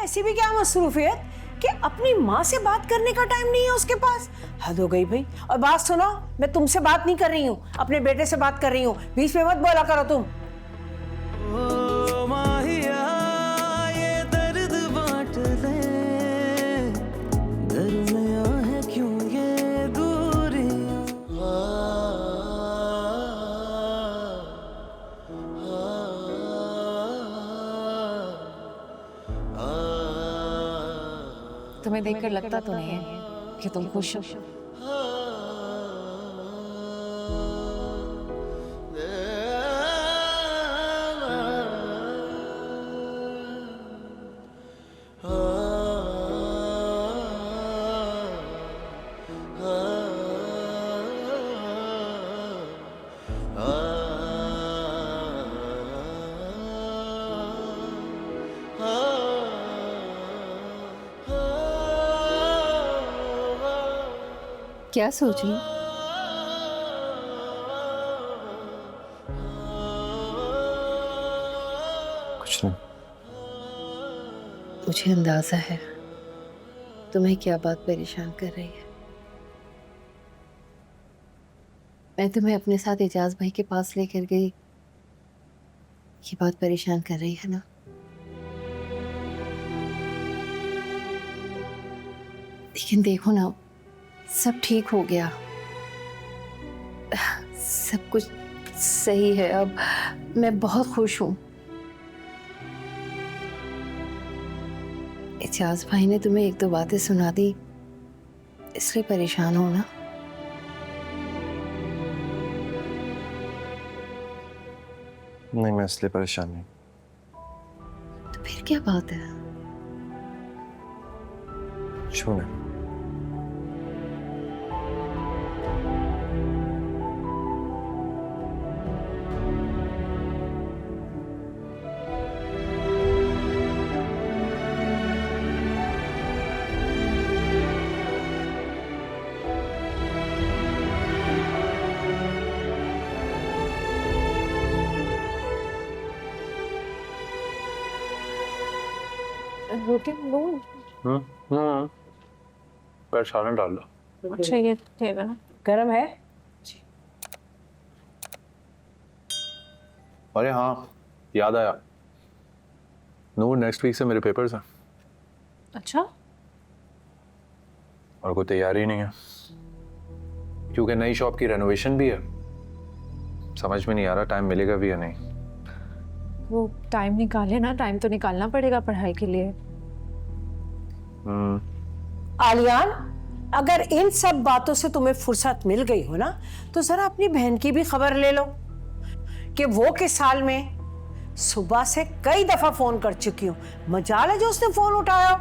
ऐसी भी क्या मसरूफियत कि अपनी माँ से बात करने का टाइम नहीं है उसके पास। हद हो गई भाई। और बात सुनो, मैं तुमसे बात नहीं कर रही हूँ, अपने बेटे से बात कर रही हूँ। बीच में मत बोला करो तुम। ओ माहिया ये दर्द बांट ले, दरमिया है क्यों ये दूरियां। तुम्हें देखकर लगता तो नहीं है कि तुम खुश हो? क्या सोच रही? कुछ नहीं। मुझे अंदाजा है तुम्हें क्या बात परेशान कर रही है। मैं तुम्हें अपने साथ एजाज भाई के पास लेकर गई, ये बात परेशान कर रही है ना? लेकिन देखो ना, सब ठीक हो गया, सब कुछ सही है अब। मैं बहुत खुश हूँ। एजाज भाई ने तुम्हें एक दो बातें सुना दी, इसलिए परेशान हो ना? नहीं, मैं इसलिए परेशान नहीं। तो फिर क्या बात है? क्यों नहीं? रोटी दूँ? पर सालन डाल लो। अच्छा ये ठीक है ना? गरम है? अरे हाँ, याद आया, नूर नेक्स्ट वीक से मेरे पेपर्स हैं अच्छा, और कोई तैयारी नहीं है क्योंकि नई शॉप की रेनोवेशन भी है। समझ में नहीं आ रहा टाइम मिलेगा भी या नहीं। वो टाइम निकाले ना, टाइम तो निकालना पड़ेगा पढ़ाई के लिए। आलियान, अगर इन सब बातों से तुम्हें फुर्सत मिल गई हो ना, तो जरा अपनी बहन की भी खबर ले लो कि वो किस हाल में। सुबह से कई दफा फोन कर चुकी हूँ, मजाल है जो उसने फोन उठाया।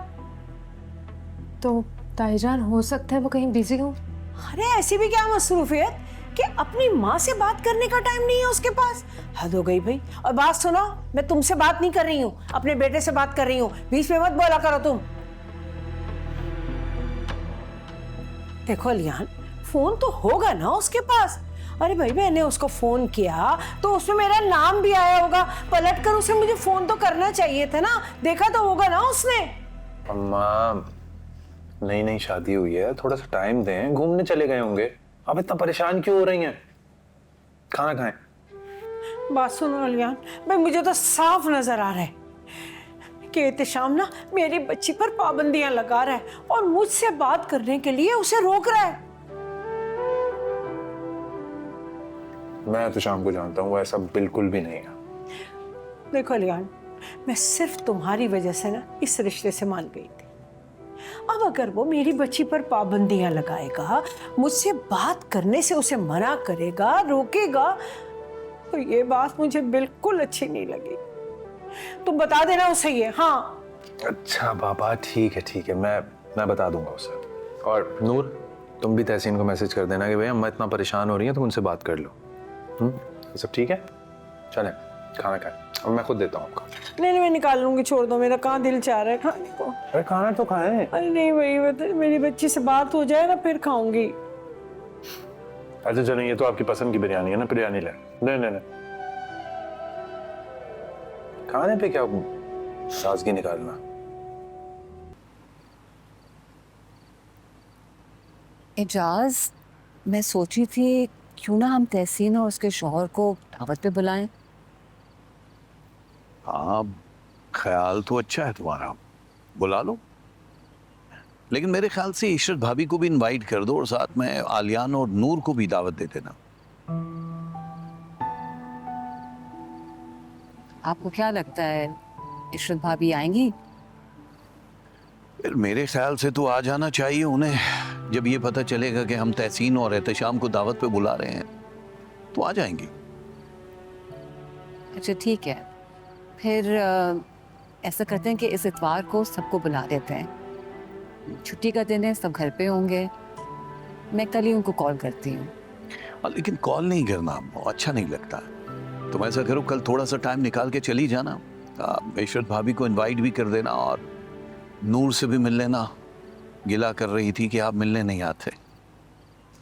तो ताईजान हो सकता है वो कहीं बिजी हो। अरे ऐसी भी क्या मसरूफियत कि अपनी माँ से बात करने का टाइम नहीं है उसके पास। हद हो गई भाई। और बात सुनो, मैं तुमसे बात नहीं कर रही हूँ, अपने बेटे से बात कर रही हूँ। बीच में मत बोला करो तुम। देखो अलियान, फोन तो होगा ना उसके पास। अरे भाई, मैंने उसको फोन किया तो उसमें मेरा नाम भी आया होगा, पलट कर उसे मुझे फोन तो करना चाहिए था ना। देखा तो होगा ना उसने। अम्मा, नई नई शादी हुई है, थोड़ा सा टाइम दें, घूमने चले गए होंगे। अब इतना परेशान क्यों हो रही हैं? खाना खाएं। बात सुनो अलियान, भाई मुझे तो साफ नजर आ रहा है कि एहतिशाम ना मेरी बच्ची पर पाबंदियां लगा रहा है और मुझसे बात करने के लिए उसे रोक रहा है। मैं तो शाम को जानता हूँ वो ऐसा बिल्कुल भी नहीं है। देखो अलियान, मैं सिर्फ तुम्हारी वजह से ना इस रिश्ते से मान गई थी। अब अगर वो मेरी बच्ची पर पाबंदियां लगाएगा, मुझसे बात करने से उसे मना करेगा, रोकेगा, तो ये बात मुझे बिल्कुल अच्छी नहीं लगी। तुम बता देना उसे ये। हाँ अच्छा बाबा, ठीक है, मैं बता दूंगा उसे। और नूर, तुम भी तहसीन को मैसेज कर देना कि भैया अम्मा इतना परेशान हो रही है, तुम उनसे बात कर लो। ये सब ठीक है? चलें खाना खाएं, और मैं खुद देता हूँ आपका। नहीं, मैं निकाल लूंगी, छोड़ दो, मेरा कहाँ दिल चाह रहा है खाने को। अरे खाना तो खाएं। अरे नहीं भाई, मेरी बच्ची से बात हो जाए ना फिर खाऊंगी। अच्छा चलें, ये तो आपकी पसंद की बिरयानी है ना, बिरयानी ले। नहीं, खाने पे क्या साजगी निकालना। एजाज, मैं सोची थी क्यों ना हम तहसीन और उसके शौहर को दावत पे बुलाएं। हाँ, ख्याल तो अच्छा है तुम्हारा, बुला लो। लेकिन मेरे ख्याल से इशरत भाभी को भी इनवाइट कर दो और साथ में आलियान और नूर को भी दावत दे देना। आपको क्या लगता है इशरत भाभी आएंगी? फिर मेरे ख्याल से तो आ जाना चाहिए उन्हें। जब ये पता चलेगा कि हम तहसीन और एहतशाम को दावत पे बुला रहे हैं तो आ जाएंगी। अच्छा ठीक है, फिर ऐसा करते हैं कि इस इतवार को सबको बुला देते हैं। छुट्टी का दिन है, सब घर पे होंगे। मैं कल ही उनको कॉल करती हूँ। लेकिन कॉल नहीं करना अच्छा नहीं लगता। तुम ऐसा करो, कल थोड़ा सा टाइम निकाल के चली जाना, इशरत भाभी को इनवाइट भी कर देना और नूर से भी मिल लेना। गिला कर रही थी कि आप मिलने नहीं आते।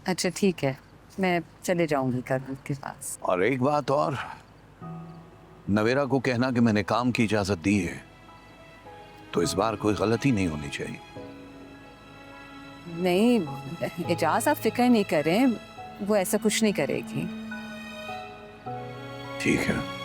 अच्छा ठीक है, मैं चले जाऊंगी कल उनके पास। और एक बात और, नवेरा को कहना कि मैंने काम की इजाजत दी है, तो इस बार कोई गलती नहीं होनी चाहिए। नहीं एजाज, आप फिक्र नहीं करें, वो ऐसा कुछ नहीं करेगी। ठीक है।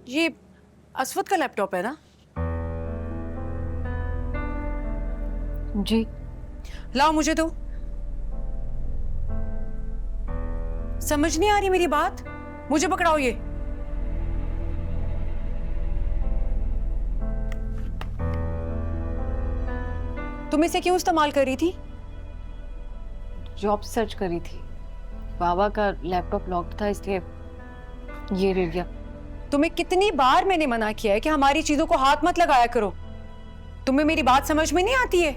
ये असवद का लैपटॉप है ना? जी। लाओ मुझे दो। समझ नहीं आ रही मेरी बात? मुझे पकड़ाओ ये। तुम इसे क्यों इस्तेमाल कर रही थी? जॉब सर्च करी थी, बाबा का लैपटॉप लॉक्ड था इसलिए ये ले लिया। तुम्हें कितनी बार मैंने मना किया है कि हमारी चीजों को हाथ मत लगाया करो। तुम्हें मेरी बात समझ में नहीं आती है?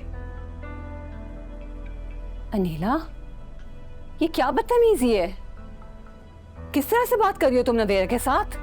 अनीला, ये क्या बदतमीजी है? किस तरह से बात कर रही हो तुम नवेरा के साथ?